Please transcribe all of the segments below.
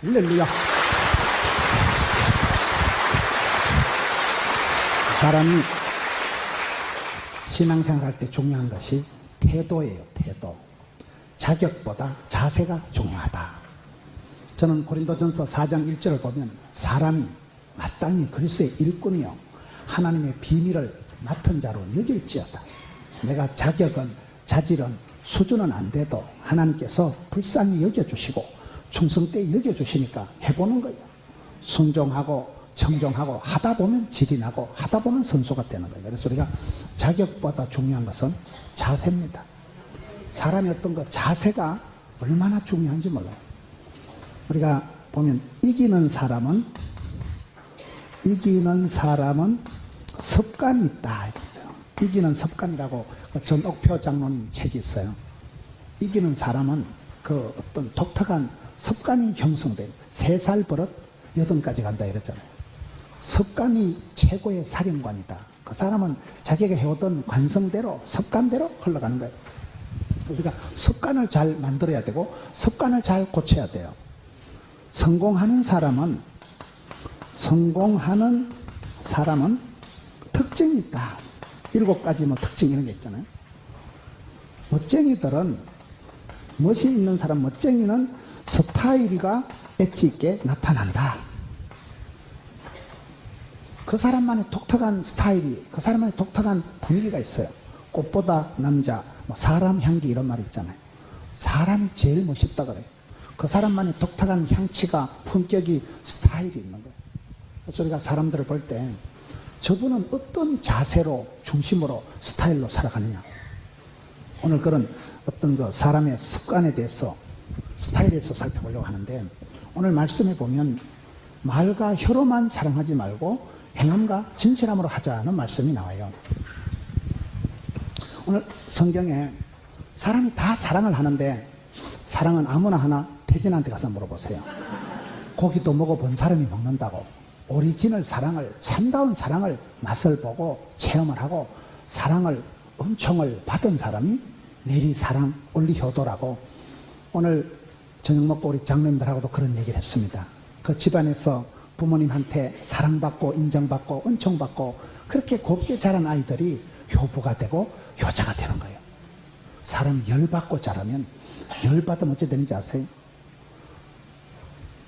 할렐루야. 사람이 신앙생활할 때 중요한 것이 태도예요. 태도. 자격보다 자세가 중요하다. 저는 고린도전서 4장 1절을 보면 사람이 마땅히 그리스도의 일꾼이요 하나님의 비밀을 맡은 자로 여길지어다. 내가 자격은 자질은 수준은 안 돼도 하나님께서 불쌍히 여겨주시고 충성되이 여겨주시니까 해보는 거예요. 순종하고 청종하고 하다 보면 질이 나고 하다 보면 선수가 되는 거예요. 그래서 우리가 자격보다 중요한 것은 자세입니다. 사람의 어떤 그 자세가 얼마나 중요한지 몰라요. 우리가 보면 이기는 사람은 습관이 있다. 이기는 습관이라고 전옥표 장로님 책이 있어요. 이기는 사람은 그 어떤 독특한 습관이 형성돼요. 3살 버릇 8까지 간다 이랬잖아요. 습관이 최고의 사령관이다. 그 사람은 자기가 해오던 관성대로 습관대로 흘러가는 거예요. 우리가 습관을 잘 만들어야 되고 습관을 잘 고쳐야 돼요. 성공하는 사람은 특징이 있다. 7가지 뭐 특징 이런 게 있잖아요. 멋쟁이들은 멋이 있는 사람, 멋쟁이는 스타일이가 엣지 있게 나타난다. 그 사람만의 독특한 스타일이, 그 사람만의 독특한 분위기가 있어요. 꽃보다 남자, 뭐 사람 향기 이런 말이 있잖아요. 사람이 제일 멋있다 그래요. 그 사람만의 독특한 향치가, 품격이, 스타일이 있는 거예요. 그래서 우리가 사람들을 볼 때 저분은 어떤 자세로, 중심으로, 스타일로 살아가느냐. 오늘 그런 어떤 그 사람의 습관에 대해서, 스타일에 대해서 살펴보려고 하는데, 오늘 말씀에 보면 말과 혀로만 사랑하지 말고 행함과 진실함으로 하자는 말씀이 나와요. 오늘 성경에 사람이 다 사랑을 하는데 사랑은 아무나 하나 태진한테 가서 물어보세요. 고기도 먹어본 사람이 먹는다고. 오리지널 사랑을, 참다운 사랑을 맛을 보고 체험을 하고 사랑을, 은총을 받은 사람이 내리사랑 올리효도라고. 오늘 저녁 먹고 우리 장로님들하고도 그런 얘기를 했습니다. 그 집안에서 부모님한테 사랑받고 인정받고 은총받고 그렇게 곱게 자란 아이들이 효부가 되고 효자가 되는 거예요. 사람이 열받고 자라면, 열받으면 어찌 되는지 아세요?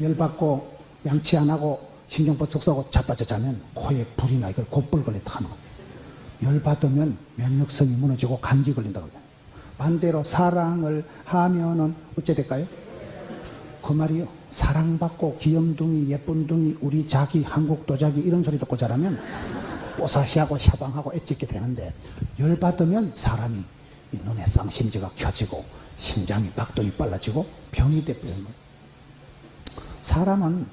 열받고 양치 안 하고 신경버쩍 쏘고 자빠져 자면 코에 불이 나. 이걸 곧불 걸린다 하는 거예요. 열받으면 면역성이 무너지고 감기 걸린다고 그래요. 반대로 사랑을 하면은 어찌 될까요? 그 말이요. 사랑받고 귀염둥이, 예쁜둥이, 우리 자기, 한국 도자기 이런 소리 듣고 자라면 뽀사시하고 샤방하고 엣지 있게 되는데, 열받으면 사람이 눈에 쌍심지가 켜지고 심장이 박동이 빨라지고 병이 돼버리는 거예요. 사람은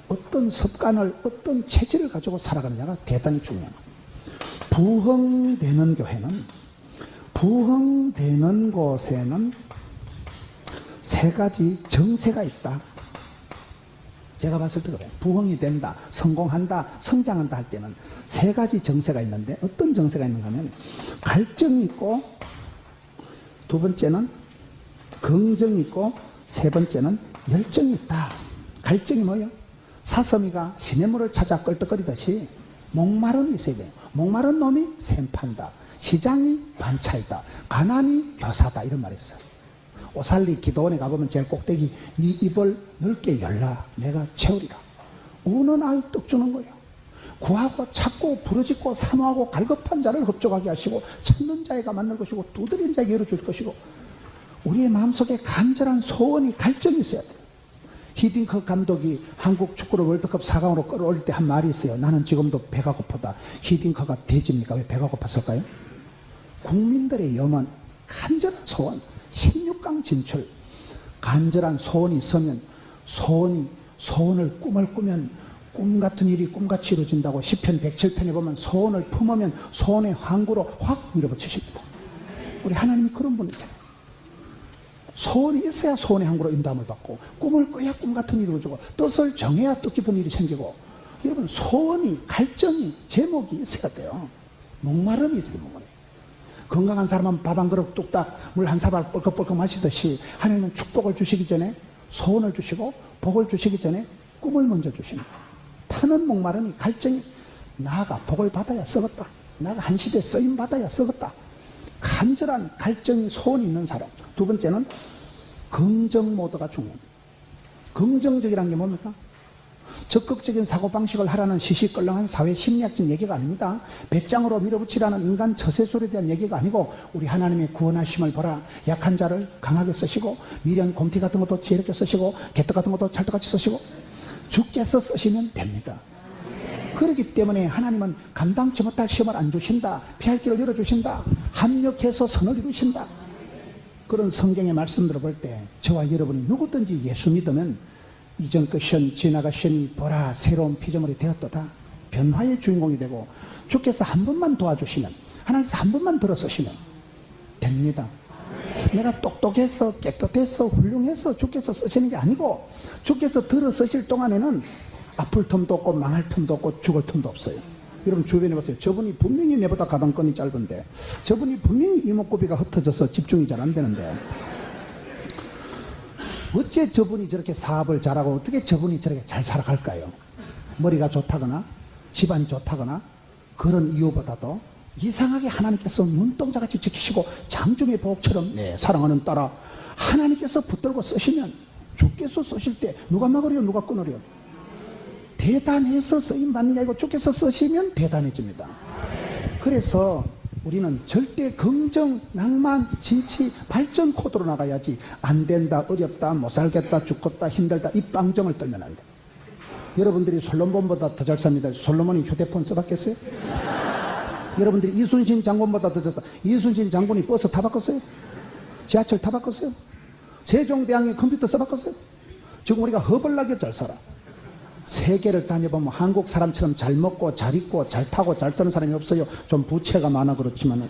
어떤 습관을, 어떤 체질을 가지고 살아가느냐가 대단히 중요해요. 부흥되는 교회는, 부흥되는 곳에는 3가지 정세가 있다. 제가 봤을 때 그래요. 부흥이 된다, 성공한다, 성장한다 할 때는 3가지 정세가 있는데, 어떤 정세가 있는가 하면 갈증이 있고, 2번째는 긍정이 있고, 3번째는 열정이 있다. 갈증이 뭐예요? 사슴이가 시냇물을 찾아 끌떡거리듯이 목마름이 있어야 돼요. 목마른 놈이 샘판다. 시장이 반차이다. 가난이 교사다. 이런 말이 있어요. 오살리 기도원에 가보면 제일 꼭대기, 네 입을 넓게 열라. 내가 채우리라. 우는 아이 떡 주는 거예요. 구하고 찾고 부르짖고 사모하고 갈급한 자를 흡족하게 하시고 찾는 자에게 만날 것이고 두드린 자에게 열어줄 것이고. 우리의 마음속에 간절한 소원이, 갈증이 있어야 돼요. 히딩크 감독이 한국 축구를 월드컵 4강으로 끌어올릴 때 한 말이 있어요. 나는 지금도 배가 고프다. 히딩크가 돼지입니까? 왜 배가 고팠을까요? 국민들의 염원, 간절한 소원, 16강 진출, 간절한 소원이 있으면 소원을 꿈을 꾸면 꿈 같은 일이 꿈같이 이루어진다고 시편 107편에 보면 소원을 품으면 소원의 항구로 확 밀어붙이십니다. 우리 하나님이 그런 분이세요. 소원이 있어야 소원의 항구로 인도함을 받고, 꿈을 꿔야 꿈 같은 일이 이루어지고, 뜻을 정해야 뜻깊은 일이 생기고. 여러분, 소원이, 갈증이, 제목이 있어야 돼요. 목마름이 있어야 목마름. 건강한 사람은 밥 한 그릇 뚝딱 물 한 사발 뻘컥뻘컥 마시듯이 하나님은 축복을 주시기 전에 소원을 주시고 복을 주시기 전에 꿈을 먼저 주시는 거예요. 타는 목마름이 갈증이 나가 복을 받아야 썩었다. 나가 한 시대에 쓰임 받아야 썩었다. 간절한 갈증이 소원이 있는 사람. 두 번째는 긍정 모드가 중요합니다. 긍정적이라는 게 뭡니까? 적극적인 사고방식을 하라는 시시껄렁한 사회 심리학적 얘기가 아닙니다. 배짱으로 밀어붙이라는 인간 처세술에 대한 얘기가 아니고 우리 하나님의 구원하심을 보라. 약한 자를 강하게 쓰시고 미련, 곰티 같은 것도 지혜롭게 쓰시고 개떡 같은 것도 찰떡같이 쓰시고 주께서 쓰시면 됩니다. 그렇기 때문에 하나님은 감당치 못할 시험을 안 주신다. 피할 길을 열어주신다. 합력해서 선을 이루신다. 그런 성경의 말씀들을 볼 때 저와 여러분이 누구든지 예수 믿으면 이전 것은 지나가시니 보라 새로운 피조물이 되었도다. 변화의 주인공이 되고 주께서 한 번만 도와주시면 하나님께서 한 번만 들어서시면 됩니다. 내가 똑똑해서 깨끗해서 훌륭해서 주께서 쓰시는 게 아니고 주께서 들어서실 동안에는 아플 틈도 없고 망할 틈도 없고 죽을 틈도 없어요. 여러분 주변에 보세요. 저분이 분명히 내보다 가방끈이 짧은데 저분이 분명히 이목구비가 흩어져서 집중이 잘 안 되는데 어째 저분이 저렇게 사업을 잘하고 어떻게 저분이 저렇게 잘 살아갈까요? 머리가 좋다거나 집안이 좋다거나 그런 이유보다도 이상하게 하나님께서 눈동자같이 지키시고 장중의 보복처럼 내 사랑하는 딸아 하나님께서 붙들고 쓰시면 주께서 쓰실 때 누가 막으려 누가 끊으려 대단해서 쓰임받는 게 아니고 주께서 쓰시면 대단해집니다. 그래서 우리는 절대 긍정, 낭만, 진치, 발전 코드로 나가야지 안 된다, 어렵다, 못 살겠다, 죽겠다, 힘들다 이 빵정을 떨면 안 돼. 여러분들이 솔로몬보다 더 잘 삽니다. 솔로몬이 휴대폰 써봤겠어요? 여러분들이 이순신 장군보다 더 잘 사. 이순신 장군이 버스 타봤겠어요? 지하철 타봤겠어요? 세종대왕이 컴퓨터 써봤겠어요? 지금 우리가 허벌나게 잘 살아. 세계를 다녀보면 한국 사람처럼 잘 먹고 잘 입고 잘 타고 잘 사는 사람이 없어요. 좀 부채가 많아 그렇지만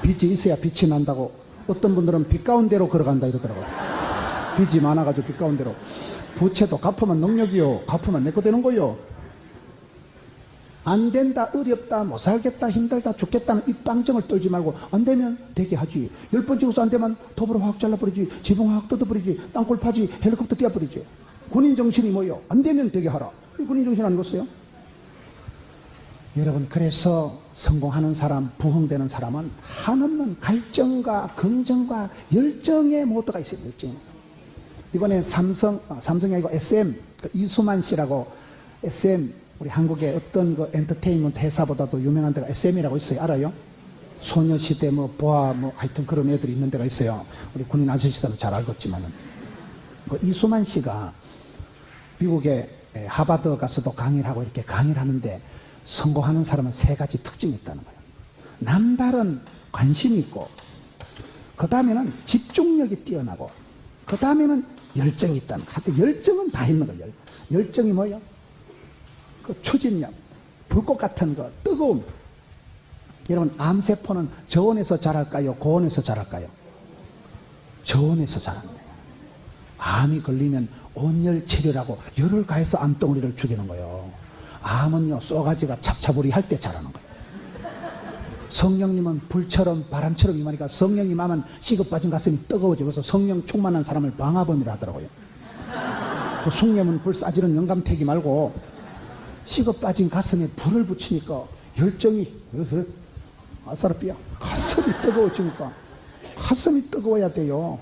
빚이 있어야 빛이 난다고. 어떤 분들은 빚 가운데로 걸어간다 이러더라고요. 빚이 많아가지고 빚 가운데로. 부채도 갚으면 능력이요. 갚으면 내 거 되는 거요. 안 된다, 어렵다, 못 살겠다, 힘들다, 죽겠다는 이 빵정을 떨지 말고 안 되면 되게 하지. 10번 찍어서 안 되면 톱으로 확 잘라버리지. 지붕 확 뜯어버리지. 땅굴 파지. 헬리콥터 띄워버리지. 군인 정신이 뭐요? 안 되면 되게 하라. 군인 정신 아니겠어요? 여러분 그래서 성공하는 사람, 부흥되는 사람은 한없는 갈증과 긍정과 열정의 모두가 있어요. 열정. 이번에 삼성이 아니고 SM 이수만 씨라고 SM 우리 한국의 어떤 그 엔터테인먼트 회사보다도 유명한 데가 SM이라고 있어요. 알아요? 소녀시대 보아 하여튼 그런 애들이 있는 데가 있어요. 우리 군인 아저씨들은 잘 알겠지만은 그 이수만 씨가 미국의 하버드 가서도 강의를 하고 이렇게 강의를 하는데 성공하는 사람은 세 가지 특징이 있다는 거예요. 남다른 관심이 있고 그 다음에는 집중력이 뛰어나고 그 다음에는 열정이 있다는 거예요. 하여튼 열정은 다 있는 거예요. 열정이 뭐예요? 그 추진력, 불꽃 같은 거, 뜨거움. 여러분 암세포는 저온에서 자랄까요? 고온에서 자랄까요? 저온에서 자랍니다. 암이 걸리면 온열 치료라고 열을 가해서 암덩어리를 죽이는 거예요. 암은요 쏘가지가 찹찹우리 할 때 자라는 거예요. 성령님은 불처럼 바람처럼 임하니까 성령님 하면 식어 빠진 가슴이 뜨거워지고 그래서 성령 충만한 사람을 방화범이라 하더라고요. 그 숭례문 불 싸지는 영감태기 말고 식어 빠진 가슴에 불을 붙이니까 열정이 아사르비야 가슴이 뜨거워지니까 가슴이 뜨거워야 돼요.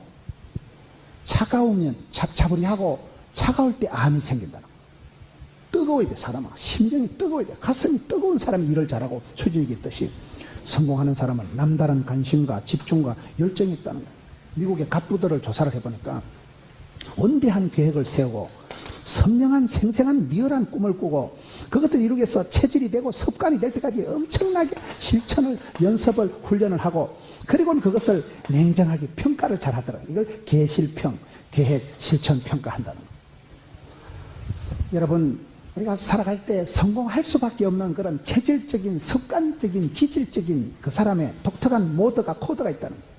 차가우면 찹찹우리하고 차가울 때 암이 생긴다는 거예요. 뜨거워야 돼. 사람은 심정이 뜨거워야 돼. 가슴이 뜨거운 사람이 일을 잘하고 추진력이 있듯이 성공하는 사람은 남다른 관심과 집중과 열정이 있다는 거예요. 미국의 갑부들을 조사를 해보니까 원대한 계획을 세우고 선명한 생생한 리얼한 꿈을 꾸고 그것을 이루기 위해서 체질이 되고 습관이 될 때까지 엄청나게 실천을 연습을 훈련을 하고 그리고는 그것을 냉정하게 평가를 잘 하더라고요. 이걸 계실평, 계획, 실천 평가한다는 거예요. 여러분 우리가 살아갈 때 성공할 수밖에 없는 그런 체질적인 습관적인 기질적인 그 사람의 독특한 모드가 코드가 있다는 거예요.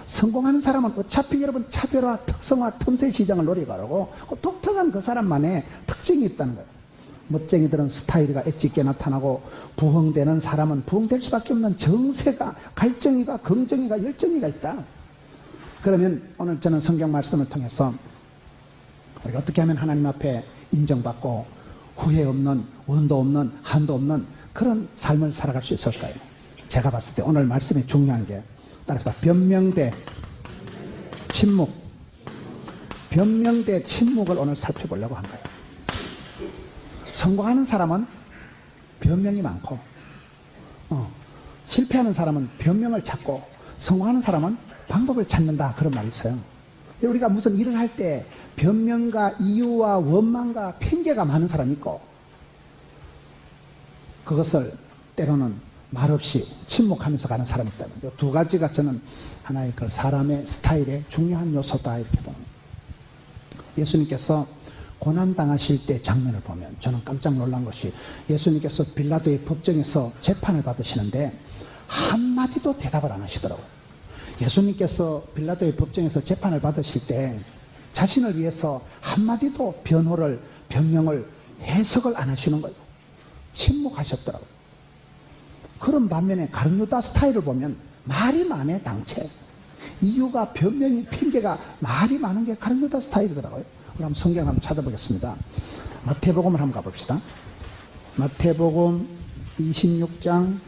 성공하는 사람은 어차피 여러분 차별화, 특성화, 틈새 시장을 노려가고 그 독특한 그 사람만의 특징이 있다는 거예요. 멋쟁이들은 스타일이가 엣지 있게 나타나고 부흥되는 사람은 부흥될 수밖에 없는 정세가, 갈증이가, 긍정이가, 열정이가 있다. 그러면 오늘 저는 성경 말씀을 통해서 우리가 어떻게 하면 하나님 앞에 인정받고 후회 없는, 원도 없는, 한도 없는 그런 삶을 살아갈 수 있을까요? 제가 봤을 때 오늘 말씀이 중요한 게 따라서 변명 대 침묵, 변명 대 침묵을 오늘 살펴보려고 한 거예요. 성공하는 사람은 변명이 많고 실패하는 사람은 변명을 찾고 성공하는 사람은 방법을 찾는다, 그런 말이 있어요. 우리가 무슨 일을 할 때 변명과 이유와 원망과 핑계가 많은 사람이 있고 그것을 때로는 말없이 침묵하면서 가는 사람이 있다. 이 두 가지가 저는 하나의 그 사람의 스타일의 중요한 요소다, 이렇게 봅니다. 예수님께서 고난당하실 때 장면을 보면 저는 깜짝 놀란 것이 예수님께서 빌라도의 법정에서 재판을 받으시는데 한마디도 대답을 안 하시더라고요. 예수님께서 빌라도의 법정에서 재판을 받으실 때 자신을 위해서 한마디도 변명을 해석을 안 하시는 거예요. 침묵하셨더라고요. 그런 반면에 가룟유다 스타일을 보면 말이 많아, 당체. 이유가, 변명이, 핑계가 말이 많은 게 가룟유다 스타일이더라고요. 그럼 성경 한번 찾아보겠습니다. 마태복음을 한번 가봅시다. 마태복음 26장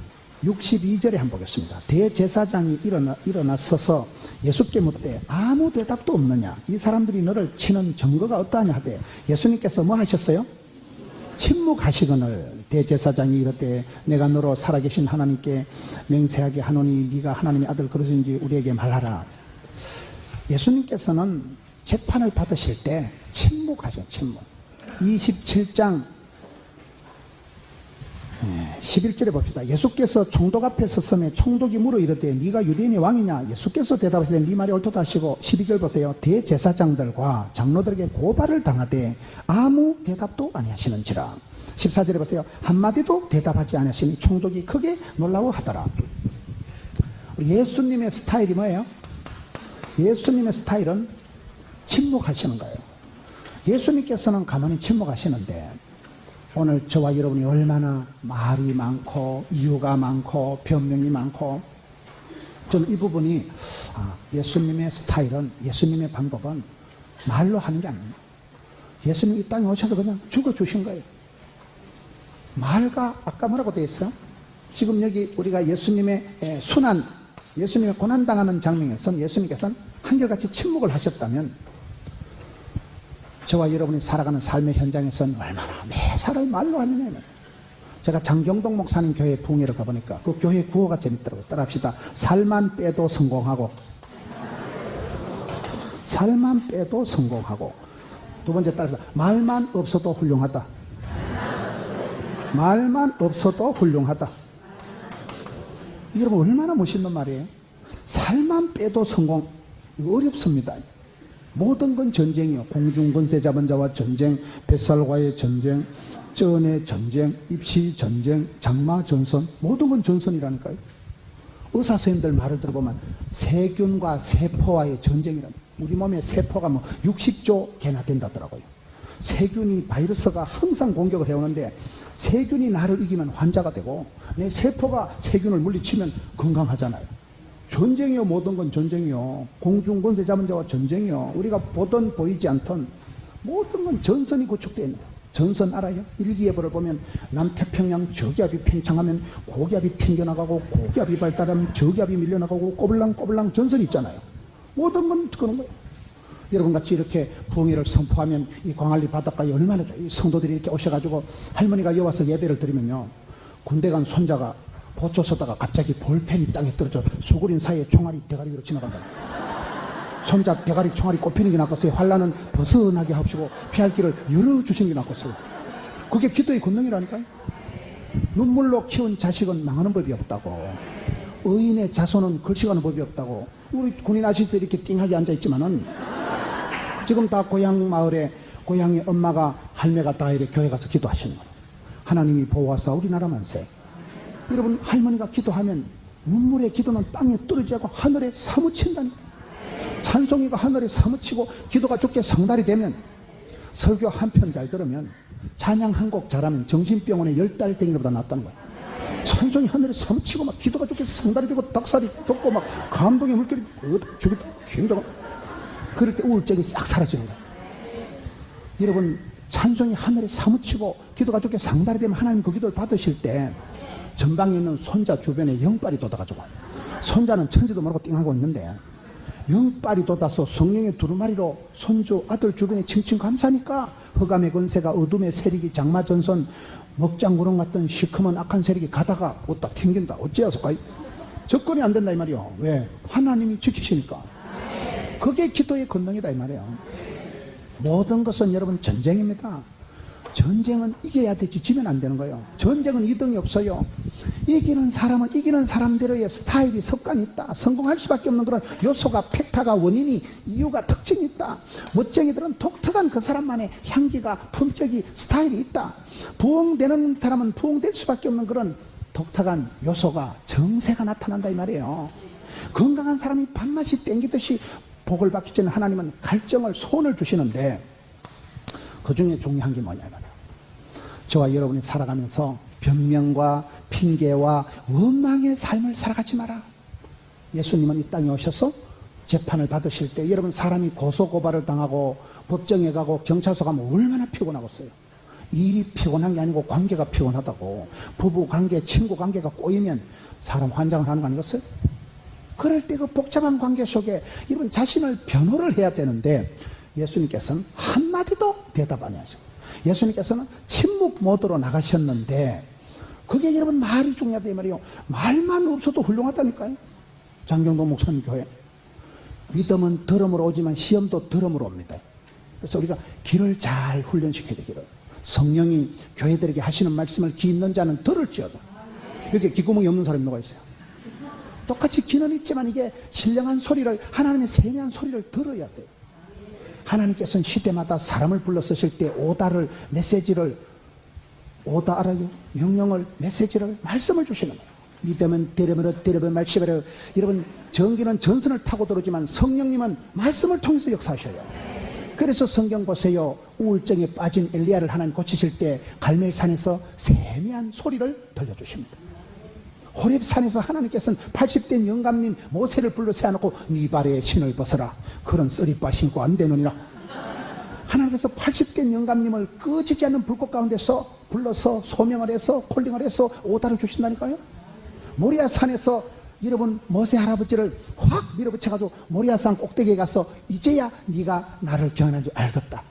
62절에 한번 보겠습니다. 대제사장이 일어나 서서 예수께 묻되 아무 대답도 없느냐, 이 사람들이 너를 치는 증거가 어떠하냐 하되 예수님께서 뭐 하셨어요? 침묵하시거늘 대제사장이 이르되 내가 너로 살아계신 하나님께 맹세하게 하노니 네가 하나님의 아들 그러신지 우리에게 말하라. 예수님께서는 재판을 받으실 때 침묵하셔. 침묵. 27장 11절에 봅시다. 예수께서 총독 앞에 섰음에 총독이 물어 이르되 네가 유대인의 왕이냐? 예수께서 대답하시되 네 말이 옳도다 하시고 12절 보세요. 대제사장들과 장로들에게 고발을 당하되 아무 대답도 아니하시는지라. 14절에 보세요. 한마디도 대답하지 않으시니 총독이 크게 놀라워하더라. 예수님의 스타일이 뭐예요? 예수님의 스타일은 침묵하시는 거예요. 예수님께서는 가만히 침묵하시는데 오늘 저와 여러분이 얼마나 말이 많고 이유가 많고 변명이 많고, 저는 이 부분이 예수님의 스타일은, 예수님의 방법은 말로 하는 게 아니에요. 예수님 이 땅에 오셔서 그냥 죽어주신 거예요. 말과, 아까 뭐라고 되어 있어요? 지금 여기 우리가 예수님의 순환, 예수님의 고난당하는 장면에서는 예수님께서는 한결같이 침묵을 하셨다면 저와 여러분이 살아가는 삶의 현장에서는 얼마나 매사를 말로 하느냐. 제가 장경동 목사님 교회 부흥회를 가보니까 그 교회 구호가 재밌더라고요. 따라합시다. 살만 빼도 성공하고, 살만 빼도 성공하고. 두 번째 따라서 말만 없어도 훌륭하다. 말만 없어도 훌륭하다. 여러분 얼마나 멋있는 말이에요. 살만 빼도 성공. 이거 어렵습니다. 모든 건 전쟁이요. 공중권세 잡은 자와 전쟁, 뱃살과의 전쟁, 쩐의 전쟁, 입시 전쟁, 장마 전선, 모든 건 전선이라니까요. 의사 선생님들 말을 들어보면 세균과 세포와의 전쟁이랍니다. 우리 몸에 세포가 60조 개나 된다더라고요. 세균이, 바이러스가 항상 공격을 해오는데 세균이 나를 이기면 환자가 되고 내 세포가 세균을 물리치면 건강하잖아요. 전쟁이요. 모든 건 전쟁이요. 공중권세 잡은 자와 전쟁이요. 우리가 보던 보이지 않던 모든 건 전선이 구축되어 있는 거예요. 전선 알아요? 일기예보를 보면 남태평양 저기압이 팽창하면 고기압이 튕겨나가고, 고기압이 발달하면 저기압이 밀려나가고, 꼬불랑꼬불랑 전선이 있잖아요. 모든 건 그런 거예요. 여러분같이 이렇게 부흥회를 선포하면 이 광안리 바닷가에 얼마나 성도들이 이렇게 오셔가지고 할머니가 여와서 예배를 드리면요, 군대 간 손자가 보초 서다가 갑자기 볼펜이 땅에 떨어져 소그린 사이에 총알이 대가리 위로 지나간다. 손자 대가리 총알이 꼽히는 게 낫겠어요? 환란은 벗어나게 하시고 피할 길을 열어주시는 게 낫겠어요? 그게 기도의 권능이라니까요. 눈물로 키운 자식은 망하는 법이 없다고, 의인의 자손은 걸식하는 법이 없다고. 우리 군인 아저씨들이 이렇게 띵하게 앉아있지만은 지금 다 고향 마을에 고향의 엄마가, 할매가 다 이렇게 교회 가서 기도하시는 거예요. 하나님이 보호하사 우리나라 만세. 여러분 할머니가 기도하면 눈물의 기도는 땅에 떨어지지 않고 하늘에 사무친다니까. 찬송이가 하늘에 사무치고 기도가 좋게 성달이 되면, 설교 한 편 잘 들으면, 찬양 한 곡 잘하면 정신병원에 10달 댕기보다 낫다는 거야. 찬송이 하늘에 사무치고 막 기도가 좋게 성달이 되고 닭살이 돋고 막 감동의 물결이 죽겠다. 힘들어. 그럴 때 우울증이 싹 사라지는 거야. 여러분 찬송이 하늘에 사무치고 기도가 좋게 상달이 되면 하나님 그 기도를 받으실 때 전방에 있는 손자 주변에 영빨이 돋아가지고 손자는 천지도 모르고 띵하고 있는데 영빨이 돋아서 성령의 두루마리로 손주 아들 주변에 칭칭 감사니까 흑암의 권세가 어둠의 세력이 장마전선 먹장구름 같은 시커먼 악한 세력이 가다가 어디다 튕긴다. 어찌해서까 접근이 안 된다 이 말이요. 왜? 하나님이 지키시니까. 그게 기도의 권능이다 이 말이에요. 모든 것은 여러분 전쟁입니다. 전쟁은 이겨야 되지 지면 안 되는 거예요. 전쟁은 이등이 없어요. 이기는 사람은 이기는 사람대로의 스타일이 습관이 있다. 성공할 수밖에 없는 그런 요소가 팩타가 원인이 이유가 특징이 있다. 멋쟁이들은 독특한 그 사람만의 향기가 품격이 스타일이 있다. 부흥되는 사람은 부흥될 수밖에 없는 그런 독특한 요소가 정세가 나타난다 이 말이에요. 건강한 사람이 밥맛이 땡기듯이 복을 받기 전에 하나님은 갈증을 소원을 주시는데 그 중에 중요한 게 뭐냐 말이에요. 저와 여러분이 살아가면서 변명과 핑계와 원망의 삶을 살아가지 마라. 예수님은 이 땅에 오셔서 재판을 받으실 때 여러분 사람이 고소고발을 당하고 법정에 가고 경찰서 가면 얼마나 피곤하겠어요. 일이 피곤한 게 아니고 관계가 피곤하다고. 부부관계 친구관계가 꼬이면 사람 환장을 하는 거 아니겠어요? 그럴 때 그 복잡한 관계 속에 여러분 자신을 변호를 해야 되는데 예수님께서는 한마디도 대답 안 하시고 예수님께서는 침묵 모드로 나가셨는데 그게 여러분 말이 중요하다 이 말이에요. 말만 없어도 훌륭하다니까요. 장경도 목사님 교회 믿음은 들음으로 오지만 시험도 들음으로 옵니다. 그래서 우리가 귀를 잘 훈련시켜야 돼. 귀를. 성령이 교회들에게 하시는 말씀을 귀 있는 자는 들을지어다. 여기 귓구멍이 없는 사람이 누가 있어요? 똑같이 귀는 있지만 이게 신령한 소리를 하나님의 세미한 소리를 들어야 돼요. 하나님께서는 시대마다 사람을 불러 쓰실 때 오다를 메시지를 오다 알아요? 명령을 메시지를 말씀을 주시는 거예요. 믿으면 데려면 말씀을 여러분 전기는 전선을 타고 들어오지만 성령님은 말씀을 통해서 역사하셔요. 그래서 성경 보세요. 우울증에 빠진 엘리야를 하나님 고치실 때 갈멜산에서 세미한 소리를 들려주십니다. 호렙산에서 하나님께서는 80된 영감님 모세를 불러 세워놓고 네 발에 신을 벗어라. 그런 쓰리빠 신고 안 되느니라. 하나님께서 80된 영감님을 꺼지지 않는 불꽃 가운데서 불러서 소명을 해서 콜링을 해서 오다를 주신다니까요. 모리아산에서 여러분 모세 할아버지를 확 밀어붙여가지고 모리아산 꼭대기에 가서 이제야 네가 나를 경외하는 줄 알겠다.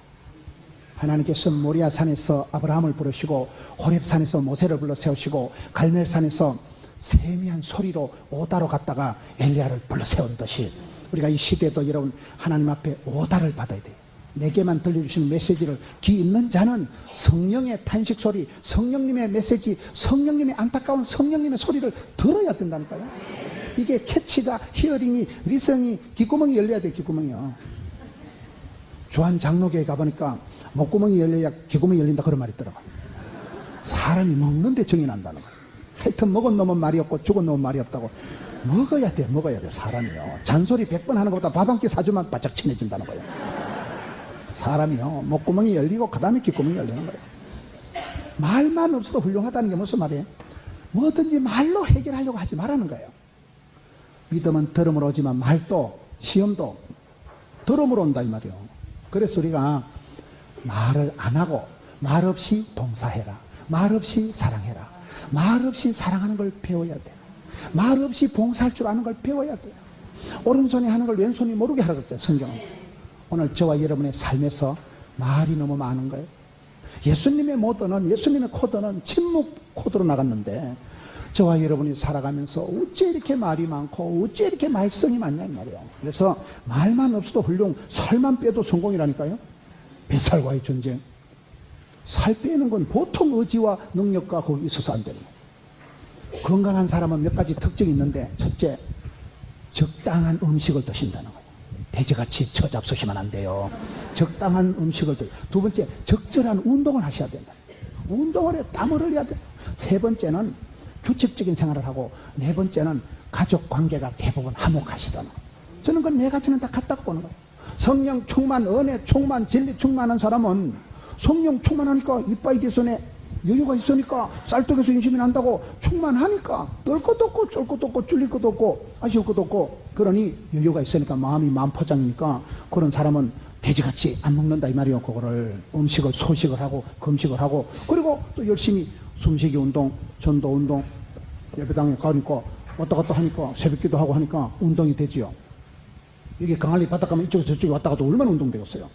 하나님께서 모리아산에서 아브라함을 부르시고 호렙산에서 모세를 불러 세우시고 갈멜산에서 세미한 소리로 오다로 갔다가 엘리야를 불러 세운 듯이 우리가 이 시대에도 여러분 하나님 앞에 오다를 받아야 돼요. 내게만 들려주시는 메시지를 귀 있는 자는 성령의 탄식 소리, 성령님의 메시지, 성령님의 안타까운 성령님의 소리를 들어야 된다니까요. 이게 캐치가 히어링이 리성이 귓구멍이 열려야 돼요. 귓구멍이요. 주한 장로교에 가보니까 목구멍이 열려야 귓구멍이 열린다 그런 말이 있더라고요. 사람이 먹는데 정이 난다는 거예요. 하여튼 먹은 놈은 말이 없고 죽은 놈은 말이 없다고. 먹어야 돼 사람이요. 잔소리 100번 하는 것보다 밥 한 끼 사주면 바짝 친해진다는 거예요. 사람이요 목구멍이 열리고 그 다음에 귓구멍이 열리는 거예요. 말만 없어도 훌륭하다는 게 무슨 말이에요? 뭐든지 말로 해결하려고 하지 말라는 거예요. 믿음은 들음으로 오지만 말도 시험도 들음으로 온다 이 말이에요. 그래서 우리가 말을 안 하고 말 없이 봉사해라. 말 없이 사랑해라. 말 없이 사랑하는 걸 배워야 돼요. 말 없이 봉사할 줄 아는 걸 배워야 돼요. 오른손이 하는 걸 왼손이 모르게 하라고 했어요. 성경은. 오늘 저와 여러분의 삶에서 말이 너무 많은 거예요. 예수님의 모드는 예수님의 코드는 침묵 코드로 나갔는데 저와 여러분이 살아가면서 어째 이렇게 말이 많고 어째 이렇게 말썽이 많냐 이 말이에요. 그래서 말만 없어도 훌륭 살만 빼도 성공이라니까요. 뱃살과의 전쟁. 살 빼는 건 보통 의지와 능력과 거기 있어서 안 되는 거예요. 건강한 사람은 몇 가지 특징이 있는데 첫째, 적당한 음식을 드신다는 거예요. 돼지같이 처잡수시면 안 돼요. 적당한 음식을 드세요. 두 번째, 적절한 운동을 하셔야 된다. 운동을 해 땀을 흘려야 돼요. 세 번째는 규칙적인 생활을 하고 네 번째는 가족 관계가 대부분 화목하시다는 거예요. 저는 그 네 가지는 다 같다고 보는 거예요. 성령 충만, 은혜 충만, 진리 충만한 사람은 성령 충만하니까 이빠이 개선에 여유가 있으니까 쌀떡에서 인심이 난다고 충만하니까 떨 것도 없고 쫄 것도 없고 줄릴 것도 없고 아쉬울 것도 없고 그러니 여유가 있으니까 마음이 마음포장이니까 그런 사람은 돼지같이 안 먹는다 이 말이요. 그거를 음식을 소식을 하고 금식을 하고 그리고 또 열심히 숨쉬기 운동, 전도 운동, 예배당에 가니까 왔다 갔다 하니까 새벽기도 하고 하니까 운동이 되지요. 이게 강할리 바닷가 가면 이쪽에서 저쪽에 왔다 가도 얼마나 운동되겠어요.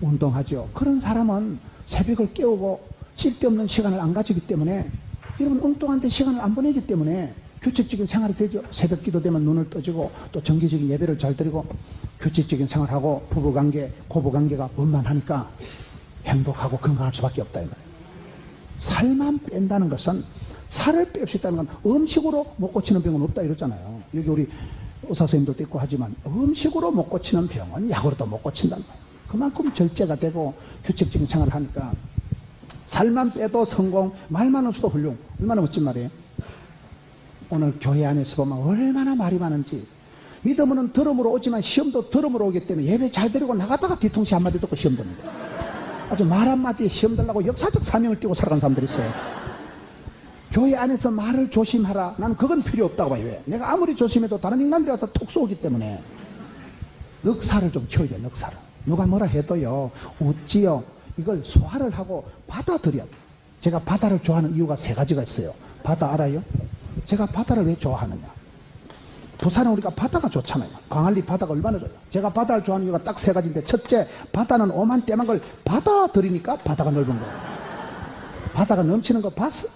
운동하죠. 그런 사람은 새벽을 깨우고 쓸데없는 시간을 안 가지기 때문에 여러분 엉뚱한 데 시간을 안 보내기 때문에 규칙적인 생활이 되죠. 새벽기도 되면 눈을 떠지고 또 정기적인 예배를 잘 드리고 규칙적인 생활하고 부부관계, 고부관계가 원만하니까 행복하고 건강할 수밖에 없다. 살만 뺀다는 것은 살을 뺄 수 있다는 건 음식으로 못 고치는 병은 없다 이러잖아요. 여기 우리 의사 선생님들도 있고 하지만 음식으로 못 고치는 병은 약으로도 못 고친다는 거예요. 그만큼 절제가 되고 규칙적인 생활을 하니까 살만 빼도 성공, 말만 없어도 훌륭. 얼마나 멋진 말이에요. 오늘 교회 안에서 보면 얼마나 말이 많은지. 믿음은 들음으로 오지만 시험도 들음으로 오기 때문에 예배 잘 드리고 나갔다가 뒤통수 한마디 듣고 시험 듭니다. 아주 말 한마디에 시험 들라고 역사적 사명을 띠고 살아가는 사람들이 있어요. 교회 안에서 말을 조심하라. 난 그건 필요 없다고 봐요. 왜? 내가 아무리 조심해도 다른 인간들이 와서 톡 쏘기 때문에 넉살을 좀 키워야 돼. 넉살을. 누가 뭐라 해도요. 어찌요. 이걸 소화를 하고 받아들여야 돼. 제가 바다를 좋아하는 이유가 3가지가 있어요. 바다 알아요? 제가 바다를 왜 좋아하느냐. 부산은 우리가 바다가 좋잖아요. 광안리 바다가 얼마나 좋아요. 제가 바다를 좋아하는 이유가 딱 3가지인데 첫째, 바다는 오만 떼만 걸 받아들이니까 바다가 넓은 거예요. 바다가 넘치는 거 봤어?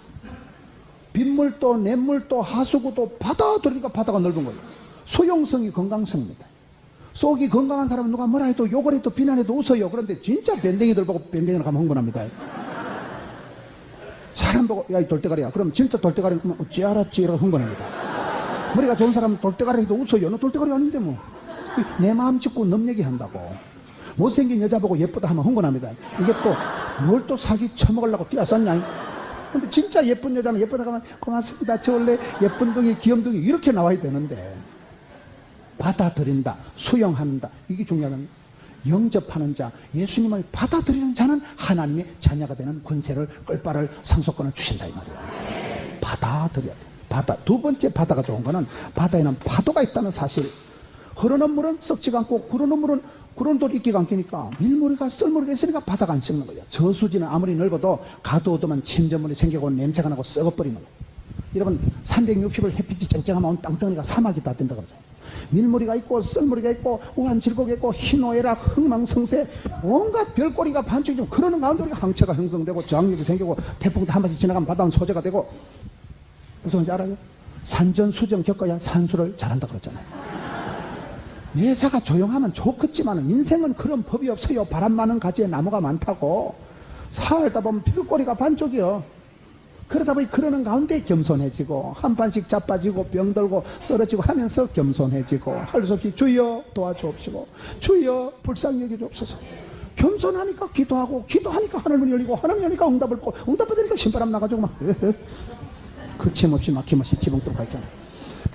빗물도 냇물도 하수구도 받아들이니까 바다가 넓은 거예요. 수용성이 건강성입니다. 속이 건강한 사람은 누가 뭐라 해도 욕을 해도 비난해도 웃어요. 그런데 진짜 밴댕이들 보고 밴댕이를 가면 흥분합니다. 사람 보고 야 이 돌대가리야. 그럼 진짜 돌대가리 그러면 어찌 알았지 이러고 흥분합니다. 머리가 좋은 사람은 돌대가리 해도 웃어요. 너 돌대가리 아닌데 뭐. 내 마음 짚고 넘 얘기한다고. 못생긴 여자 보고 예쁘다 하면 흥분합니다. 이게 또 뭘 또 사기 쳐먹으려고 뛰어쌌냐. 근데 진짜 예쁜 여자는 예쁘다 하면 고맙습니다. 저 원래 예쁜 둥이 귀염둥이 이렇게 나와야 되는데 받아들인다, 수용한다. 이게 중요한 영접하는 자, 예수님을 받아들이는 자는 하나님의 자녀가 되는 권세를 끌바를 상속권을 주신다 이 말이에요. 받아들여야 돼. 두 번째 바다가 좋은 거는 바다에는 파도가 있다는 사실. 흐르는 물은 썩지가 않고 구르는 물은 구르는 돌이 있기가 않으니까 밀물이가 썰물이가 있으니까 바다가 안 썩는 거예요. 저수지는 아무리 넓어도 가두어두면 침전물이 생기고 냄새가 나고 썩어버리는 거예요. 여러분 360을 햇빛이 쨍쨍하면 온 땅덩어리가 사막이 다 된다고 그러죠. 밀물이가 있고 썰물이가 있고 우한질곡이 있고 희노애락 흥망성쇠 온갖 별거리가 반쪽이 좀 그러는 가운데 우리가 항체가 형성되고 저항력이 생기고 태풍도 한 번씩 지나가면 바다는 소재가 되고 무슨 말인지 알아요? 산전수정 겪어야 산수를 잘한다 그랬잖아요. 예사가 조용하면 좋겠지만 인생은 그런 법이 없어요. 바람 많은 가지에 나무가 많다고. 살다 보면 별거리가 반쪽이요. 그러다 보니 그러는 가운데 겸손해지고 한 판씩 자빠지고 병들고 쓰러지고 하면서 겸손해지고 할 수 없이 주여 도와주옵시고 주여 불쌍히 여겨주옵소서. 겸손하니까 기도하고 기도하니까 하늘문이 열리고 하늘문이 열리니까 응답을 받고 응답 받으니까 신바람 나가지고 막 거침없이 막힘없이 지붕 뚫고 있잖아요.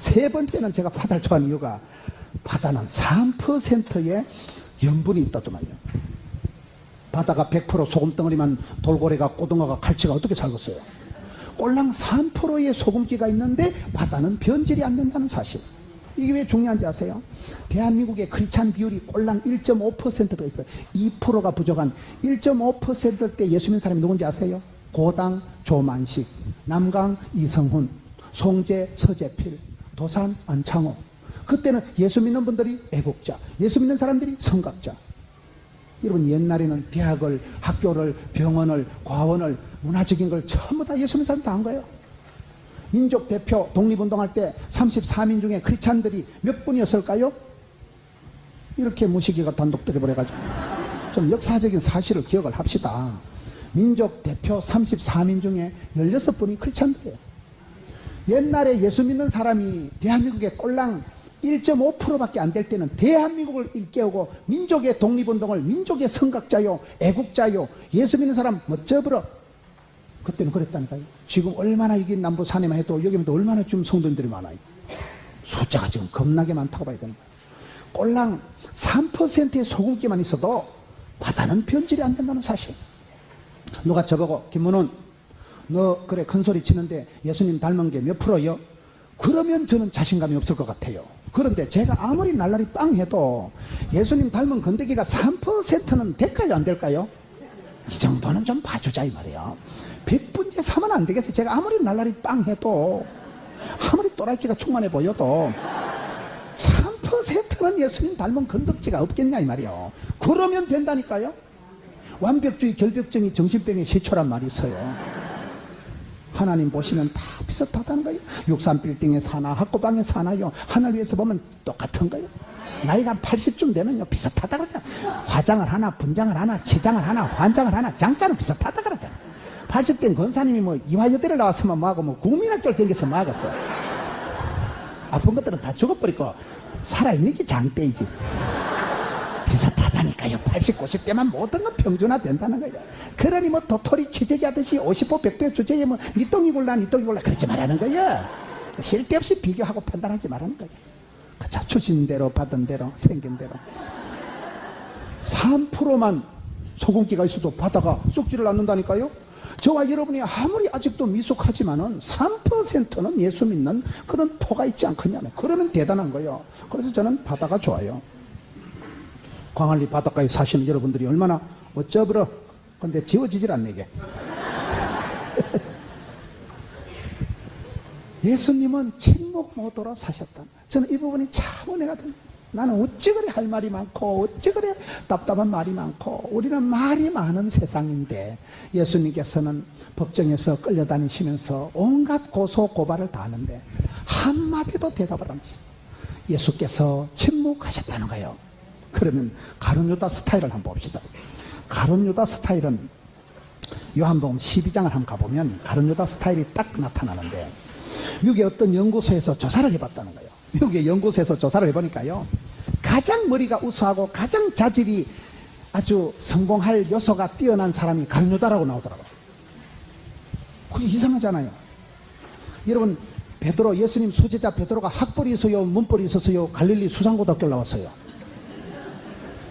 3번째는 제가 바다를 좋아하는 이유가 바다는 3%의 염분이 있다더만요. 바다가 100% 소금덩어리만 돌고래가 고등어가 갈치가 어떻게 살겠어요? 꼴랑 3%의 소금기가 있는데 바다는 변질이 안 된다는 사실. 이게 왜 중요한지 아세요? 대한민국의 크리스찬 비율이 꼴랑 1.5%가 있어요. 2%가 부족한 1.5%대 예수 믿는 사람이 누군지 아세요? 고당 조만식, 남강 이성훈, 송재 서재필, 도산 안창호. 그때는 예수 믿는 분들이 애국자, 예수 믿는 사람들이 성각자. 여러분 옛날에는 대학을, 학교를, 병원을, 과원을, 문화적인 걸 전부 다 예수 믿는 사람 다 한 거예요. 민족 대표 독립운동할 때 34민 중에 크리스찬들이 몇 분이었을까요? 이렇게 무시기가 단독들이 버려가지고 좀 역사적인 사실을 기억을 합시다. 민족 대표 34민 중에 16분이 크리스찬들이에요. 옛날에 예수 믿는 사람이 대한민국에 꼴랑 1.5%밖에 안 될 때는 대한민국을 일깨우고 민족의 독립운동을 민족의 성각자요 애국자요 예수 믿는 사람 멋져버려. 그때는 그랬다니까요. 지금 얼마나 이게 남부 산에만 해도 여기면 또 얼마나 좀 성도님들이 많아요. 숫자가 지금 겁나게 많다고 봐야 되는 거예요. 꼴랑 3%의 소금기만 있어도 바다는 변질이 안 된다는 사실. 누가 저보고 김문훈 너 그래 큰소리 치는데 예수님 닮은 게 몇 프로요? 그러면 저는 자신감이 없을 것 같아요. 그런데 제가 아무리 날라리 빵 해도 예수님 닮은 건더기가 3%는 될까요, 안 될까요? 이 정도는 좀 봐주자 이 말이에요. 100분째 3은 안 되겠어요. 제가 아무리 날라리 빵 해도, 아무리 또라이끼가 충만해 보여도 3%는 예수님 닮은 건덕지가 없겠냐 이 말이에요. 그러면 된다니까요. 완벽주의 결벽증이 정신병의 시초란 말이 있어요. 하나님 보시면 다 비슷하다는 거예요. 63빌딩에 사나 학고방에 사나요. 하늘 위에서 보면 똑같은 거예요. 나이가 80쯤 되면요 비슷하다 그러잖아. 화장을 하나, 분장을 하나, 치장을 하나, 환장을 하나, 장자는 비슷하다 그러잖아. 80대 권사님이 뭐 이화여대를 나왔으면 뭐하고 뭐 국민학교를 다니겠어 뭐하겠어. 아픈 것들은 다 죽어버리고 살아있는 게 장대이지. 비슷하다니까요. 80, 90대만 모든 건 평준화 된다는 거예요. 그러니 뭐 도토리 취재기 하듯이 50호 100배 주제에 뭐 니 똥이 골라 니 똥이 골라 그러지 말라는 거예요. 쓸데없이 비교하고 판단하지 말라는 거예요. 자, 주신 대로 받은 대로 생긴 대로 3%만 소금기가 있어도 바다가 쑥지를 않는다니까요. 저와 여러분이 아무리 아직도 미숙하지만은 3%는 예수 믿는 그런 토가 있지 않겠냐면 그러면 대단한 거예요. 그래서 저는 바다가 좋아요. 광안리 바닷가에 사시는 여러분들이 얼마나 어쩌버려. 근데 지워지질 않네 이게. 예수님은 침묵 모드로 사셨다. 저는 이 부분이 참 은혜가 됩니다. 나는 어찌 그래 할 말이 많고 어찌 그래 답답한 말이 많고 우리는 말이 많은 세상인데 예수님께서는 법정에서 끌려다니시면서 온갖 고소 고발을 다 하는데 한마디도 대답을 안 하시죠. 예수께서 침묵하셨다는 거예요. 그러면 가룟유다 스타일을 한번 봅시다. 가룟유다 스타일은 요한복음 12장을 한번 가보면 가룟유다 스타일이 딱 나타나는데 미국의 어떤 연구소에서 조사를 해봤다는 거예요. 미국의 연구소에서 조사를 해보니까요 가장 머리가 우수하고 가장 자질이 아주 성공할 요소가 뛰어난 사람이 가룟유다라고 나오더라고요. 그게 이상하잖아요. 여러분 베드로, 예수님 수제자 베드로가 학벌이 있어요 문벌이 있었어요? 갈릴리 수상고등학교를 나왔어요.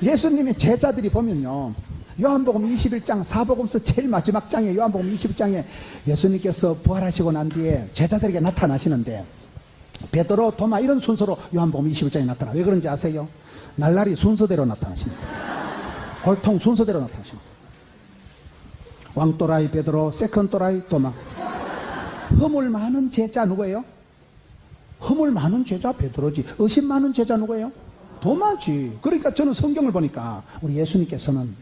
예수님의 제자들이 보면요 요한복음 21장 사복음서 제일 마지막 장에 요한복음 21장에 예수님께서 부활하시고 난 뒤에 제자들에게 나타나시는데 베드로, 도마 이런 순서로 요한복음 21장에 나타나. 왜 그런지 아세요? 날라리 순서대로 나타나십니다. 골통 순서대로 나타나십니다. 왕또라이 베드로, 세컨또라이 도마. 허물 많은 제자 누구예요? 허물 많은 제자 베드로지. 의심 많은 제자 누구예요? 도마지. 그러니까 저는 성경을 보니까 우리 예수님께서는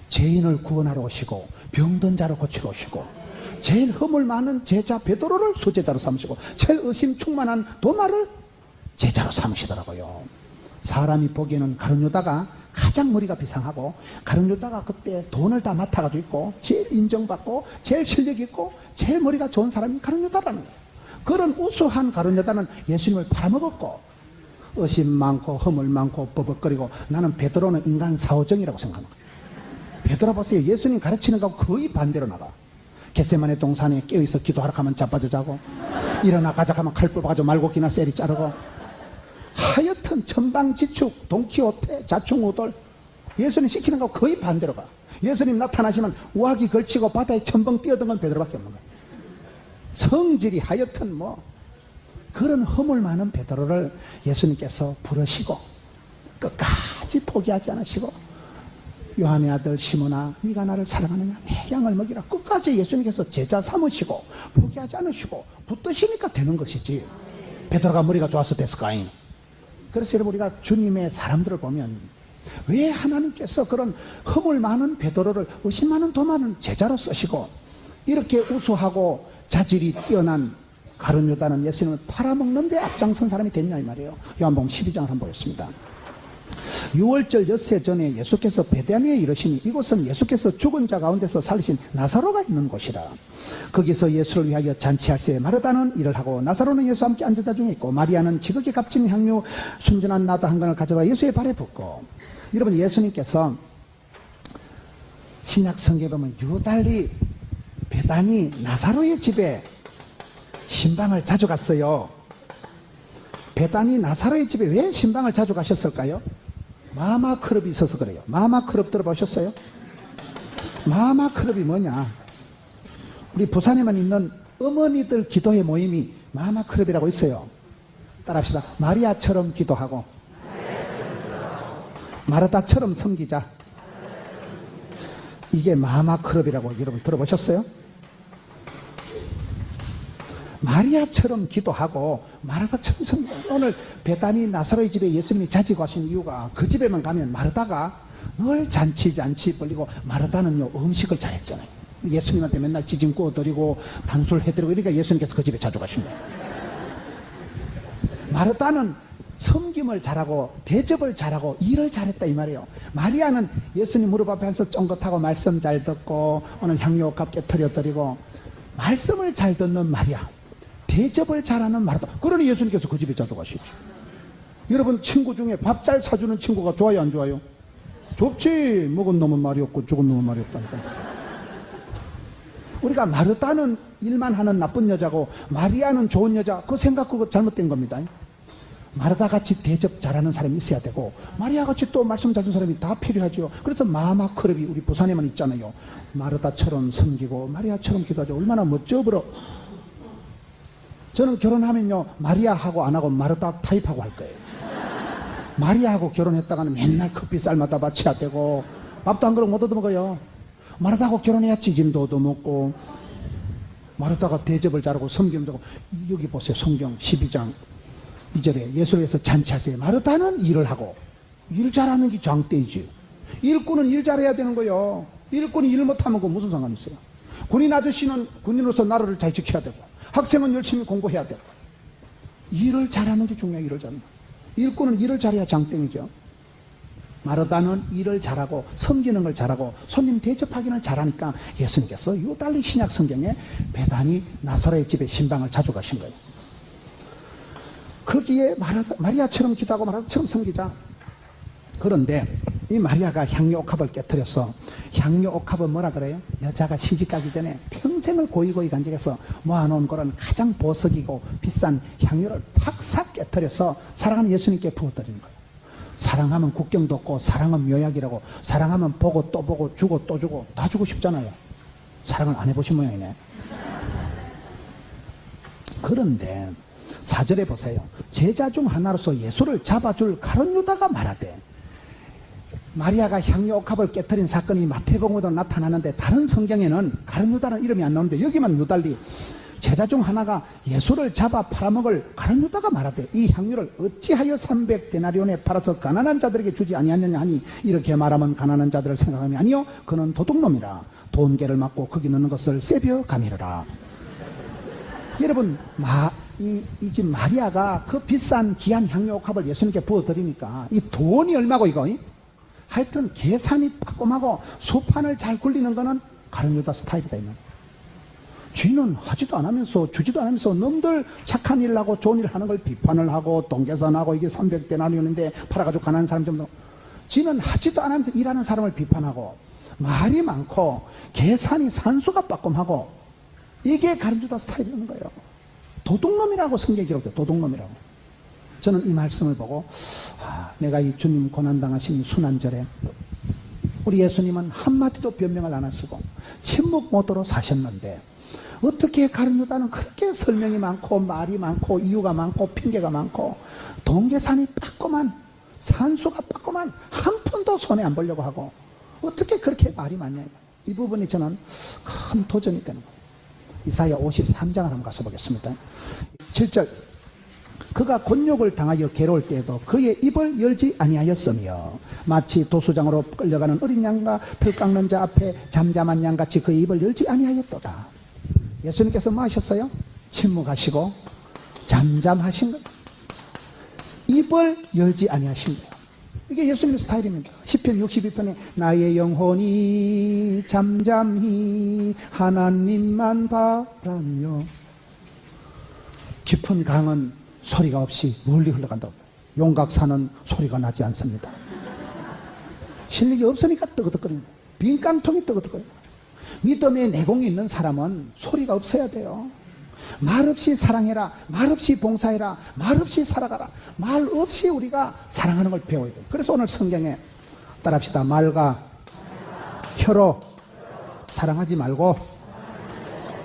죄인을 구원하러 오시고 병든 자를 고치러 오시고 제일 허물 많은 제자 베드로를 수제자로 삼으시고 제일 의심 충만한 도마를 제자로 삼으시더라고요. 사람이 보기에는 가룟유다가 가장 머리가 비상하고 가룟유다가 그때 돈을 다 맡아가지고 있고 제일 인정받고 제일 실력 있고 제일 머리가 좋은 사람이 가룟유다라는 거예요. 그런 우수한 가룟유다는 예수님을 팔아먹었고 의심 많고 허물 많고 버벅거리고 나는 베드로는 인간 사오정이라고 생각하는 거예요. 베드로 보세요. 예수님 가르치는 거하고 거의 반대로 나가. 겟세마네 동산에 깨어있어 기도하러 가면 자빠져 자고 일어나 가자 하면 칼 뽑아가지고 말고기나 쎄리 자르고 하여튼 천방지축 동키호테 자충우돌 예수님 시키는 거 거의 반대로 가. 예수님 나타나시면 우악이 걸치고 바다에 첨벙 뛰어든 건 베드로밖에 없는 거예요. 성질이 하여튼 뭐 그런 허물 많은 베드로를 예수님께서 부르시고 끝까지 포기하지 않으시고 요한의 아들 시몬아 네가 나를 사랑하느냐 내 양을 먹이라 끝까지 예수님께서 제자 삼으시고 포기하지 않으시고 붙드시니까 되는 것이지 베드로가 머리가 좋아서 됐을까잉. 그래서 여러분 우리가 주님의 사람들을 보면 왜 하나님께서 그런 허물 많은 베드로를 의심 많은 도마는 제자로 쓰시고 이렇게 우수하고 자질이 뛰어난 가룟유다는 예수님을 팔아먹는 데 앞장선 사람이 됐냐 이 말이에요. 요한복음 12장을 한번 보겠습니다. 6월절 엿새 전에 예수께서 베다니에 이르시니 이곳은 예수께서 죽은 자 가운데서 살리신 나사로가 있는 곳이라. 거기서 예수를 위하여 잔치할새 마르다는 일을 하고 나사로는 예수와 함께 앉은 자 중에 있고 마리아는 지극히 값진 향유 순전한 나드 한 건을 가져다 예수의 발에 붓고. 여러분 예수님께서 신약 성경에 보면 유달리 베다니 나사로의 집에 신방을 자주 갔어요. 베다니 나사로의 집에 왜 신방을 자주 가셨을까요? 마마크럽이 있어서 그래요. 마마크럽 들어보셨어요? 마마크럽이 뭐냐? 우리 부산에만 있는 어머니들 기도회 모임이 마마크럽이라고 있어요. 따라합시다. 마리아처럼 기도하고 마르다처럼 섬기자. 이게 마마크럽이라고 여러분 들어보셨어요? 마리아처럼 기도하고 마르다처럼 섬기자. 오늘 베다니 나사로의 집에 예수님이 자주 가신 이유가 그 집에만 가면 마르다가 늘 잔치 벌리고, 마르다는요 음식을 잘했잖아요. 예수님한테 맨날 지짐 구워드리고 단술 해드리고, 그러니까 예수님께서 그 집에 자주 가신 거예요. 마르다는 섬김을 잘하고 대접을 잘하고 일을 잘했다 이 말이에요. 마리아는 예수님 무릎 앞에 앉아서 쫑긋하고 말씀 잘 듣고 오늘 향료값 깨트려 드리고, 말씀을 잘 듣는 마리아, 대접을 잘하는 마르다. 그러니 예수님께서 그 집에 자주 가시죠. 여러분 친구 중에 밥 잘 사주는 친구가 좋아요 안 좋아요? 좋지. 먹은 놈은 말이 없고 죽은 놈은 말이 없다니까. 우리가 마르다는 일만 하는 나쁜 여자고 마리아는 좋은 여자, 그 생각 그거 잘못된 겁니다. 마르다같이 대접 잘하는 사람이 있어야 되고 마리아같이 또 말씀 잘 듣는 사람이 다 필요하죠. 그래서 마마크럽이 우리 부산에만 있잖아요. 마르다처럼 섬기고 마리아처럼 기도하죠. 얼마나 멋져 버려. 저는 결혼하면요 마리아하고 안 하고 마르다 타입하고 할 거예요. 마리아하고 결혼했다가는 맨날 커피 삶아다 바쳐야 되고 밥도 한 그릇 못 얻어먹어요. 마르다하고 결혼해야 찌짐도 얻어먹고, 마르다가 대접을 잘하고 섬김도 하고. 여기 보세요. 성경 12장 2절에 예수님께서 잔치하세요. 마르다는 일을 하고, 일 잘하는 게 장대이지. 일꾼은 일 잘해야 되는 거예요. 일꾼이 일 못하면 그 무슨 상관 있어요. 군인 아저씨는 군인으로서 나라를 잘 지켜야 되고, 학생은 열심히 공부해야 되고. 일을 잘하는 게 중요해요. 일을 잘하는 거. 일꾼은 일을 잘해야 장땡이죠. 마르다는 일을 잘하고 섬기는 걸 잘하고 손님 대접하기는 잘하니까 예수님께서 유달리 신약 성경에 베다니 나사로의 집에 신방을 자주 가신 거예요. 거기에 마리아처럼 기도하고 마르다처럼 섬기자. 그런데 이 마리아가 향유 옥합을 깨뜨려서, 향유 옥합은 뭐라 그래요? 여자가 시집가기 전에 평생을 고이고이 간직해서 모아놓은 그런 가장 보석이고 비싼 향유를 팍싹 깨뜨려서 사랑하는 예수님께 부어드리는 거예요. 사랑하면 국경도 없고 사랑은 묘약이라고. 사랑하면 보고 또 보고 주고 또 주고 다 주고 싶잖아요. 사랑을 안 해보신 모양이네. 그런데 4절에 보세요. 제자 중 하나로서 예수를 잡아줄 가룟 유다가 말하되, 마리아가 향유 옥합을 깨뜨린 사건이 마태복음에도 나타나는데 다른 성경에는 가룟 유다는 이름이 안 나오는데 여기만 유달리 제자 중 하나가 예수를 잡아 팔아먹을 가룟 유다가 말하되, 이 향유를 어찌하여 300데나리온에 팔아서 가난한 자들에게 주지 아니하느냐 하니, 이렇게 말하면 가난한 자들을 생각하면 아니요 그는 도둑놈이라. 돈개를 맞고 거기 넣는 것을 세벼 가미르라. 여러분 이 집 마리아가 그 비싼 귀한 향유 옥합을 예수님께 부어드리니까 이 돈이 얼마고 이거? 하여튼 계산이 빠꼼하고 소판을 잘 굴리는 거는 가룟 유다 스타일이다. 쥐는 하지도 않으면서 주지도 않으면서 놈들 착한 일을 하고 좋은 일을 하는 걸 비판을 하고 동계산하고, 이게 300데나리온인데 팔아가지고 가난한 사람 좀 더. 쥐는 하지도 않으면서 일하는 사람을 비판하고 말이 많고 계산이 산수가 빠꼼하고, 이게 가룟 유다 스타일이라는 거예요. 도둑놈이라고 성경에 기록돼요. 도둑놈이라고. 저는 이 말씀을 보고 내가 이 주님 고난당하신 순환절에 우리 예수님은 한마디도 변명을 안 하시고 침묵 모드로 사셨는데, 어떻게 가룟 유다는 그렇게 설명이 많고 말이 많고 이유가 많고 핑계가 많고 동계산이 빠꼼한, 산수가 빠꼼한, 한 푼도 손에 안 보려고 하고 어떻게 그렇게 말이 많냐. 이 부분이 저는 큰 도전이 되는 거예요. 이사야 53장을 한번 가서 보겠습니다. 7절. 그가 곤욕을 당하여 괴로울 때에도 그의 입을 열지 아니하였으며, 마치 도수장으로 끌려가는 어린 양과 털 깎는 자 앞에 잠잠한 양같이 그의 입을 열지 아니하였도다. 예수님께서 뭐 하셨어요? 침묵하시고 잠잠하신 거예요. 입을 열지 아니하신 거예요. 이게 예수님의 스타일입니다. 시편 62편에 나의 영혼이 잠잠히 하나님만 바라며. 깊은 강은 소리가 없이 멀리 흘러간다고. 용각산은 소리가 나지 않습니다. 실력이 없으니까 뜨거득거립니다. 빈깡통이 뜨거득거립니다. 믿음의 내공이 있는 사람은 소리가 없어야 돼요. 말없이 사랑해라, 말없이 봉사해라, 말없이 살아가라. 말 없이 우리가 사랑하는 걸 배워야 돼요. 그래서 오늘 성경에 따라합시다. 말과 혀로 사랑하지 말고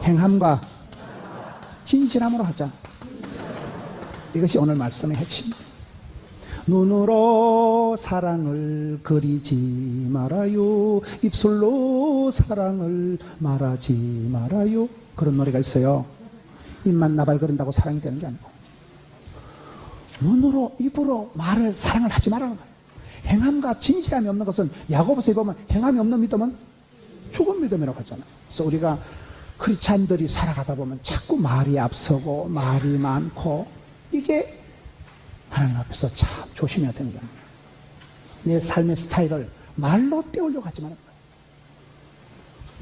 행함과 진실함으로 하자. 이것이 오늘 말씀의 핵심입니다. 눈으로 사랑을 그리지 말아요. 입술로 사랑을 말하지 말아요. 그런 노래가 있어요. 입만 나발거린다고 사랑이 되는 게 아니고 눈으로 입으로 말을 사랑을 하지 말라는 거예요. 행함과 진실함이 없는 것은 야고보서에 보면 행함이 없는 믿음은 죽은 믿음이라고 하잖아요. 그래서 우리가 크리스찬들이 살아가다 보면 자꾸 말이 앞서고 말이 많고 이게 하나님 앞에서 참 조심해야 되는 게 아니에요. 내 삶의 스타일을 말로 떼우려고 하지 말아요.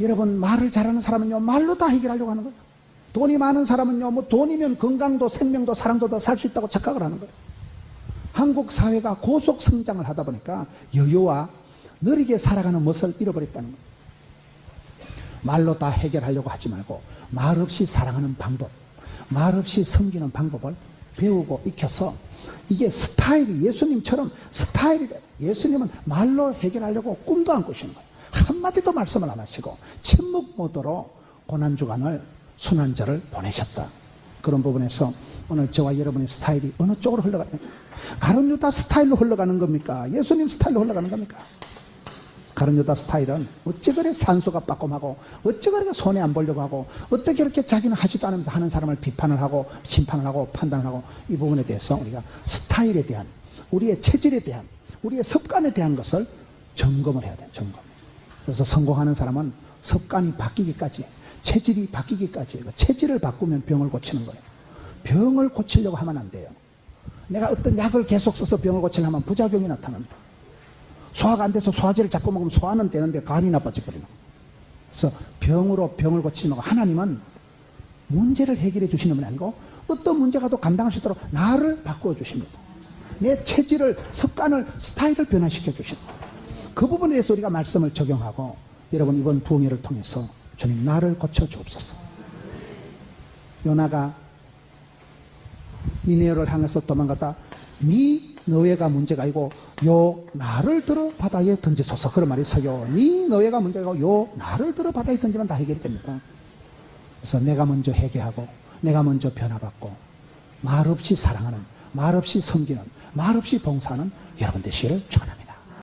여러분 말을 잘하는 사람은요 말로 다 해결하려고 하는 거예요. 돈이 많은 사람은요 뭐 돈이면 건강도 생명도 사랑도 다 살 수 있다고 착각을 하는 거예요. 한국 사회가 고속 성장을 하다 보니까 여유와 느리게 살아가는 멋을 잃어버렸다는 거예요. 말로 다 해결하려고 하지 말고 말없이 사랑하는 방법, 말없이 섬기는 방법을 배우고 익혀서 이게 스타일이 예수님처럼 스타일이 돼. 예수님은 말로 해결하려고 꿈도 안 꾸시는 거예요. 한마디도 말씀을 안 하시고 침묵 모드로 고난주간을 순환절을 보내셨다. 그런 부분에서 오늘 저와 여러분의 스타일이 어느 쪽으로 흘러가요? 가룟 유다 스타일로 흘러가는 겁니까? 예수님 스타일로 흘러가는 겁니까? 가룟 유다 스타일은 어째 그래 산소가 빠꼼하고 어째 그렇게 손해 안 보려고 하고 어떻게 그렇게 자기는 하지도 않으면서 하는 사람을 비판을 하고 심판을 하고 판단을 하고 이 부분에 대해서 우리가 스타일에 대한 우리의 체질에 대한 우리의 습관에 대한 것을 점검을 해야 돼요. 점검. 그래서 성공하는 사람은 습관이 바뀌기까지 체질이 바뀌기까지 체질을 바꾸면 병을 고치는 거예요. 병을 고치려고 하면 안 돼요. 내가 어떤 약을 계속 써서 병을 고치려면 부작용이 나타납니다. 소화가 안 돼서 소화제를 자꾸 먹으면 소화는 되는데 간이 나빠져버리는 거예요. 그래서 병으로 병을 고치는 거 하나님은 문제를 해결해 주시는 분이 아니고 어떤 문제가 도 감당할 수 있도록 나를 바꾸어 주십니다. 내 체질을 습관을 스타일을 변화시켜 주십니다. 그 부분에 대해서 우리가 말씀을 적용하고 여러분 이번 부흥회를 통해서 주님 나를 고쳐 주옵소서. 요나가 니네를 향해서 도망갔다 니 너희가 문제가 아니고 요 나를 들어 바다에 던지소서. 그런 말이 있어요. 니 너희가 문제가 아니고 요 나를 들어 바다에 던지면 다 해결이 됩니다. 그래서 내가 먼저 회개하고 내가 먼저 변화받고 말없이 사랑하는 말없이 섬기는 말없이 봉사하는 여러분 되시기를 축원합니다.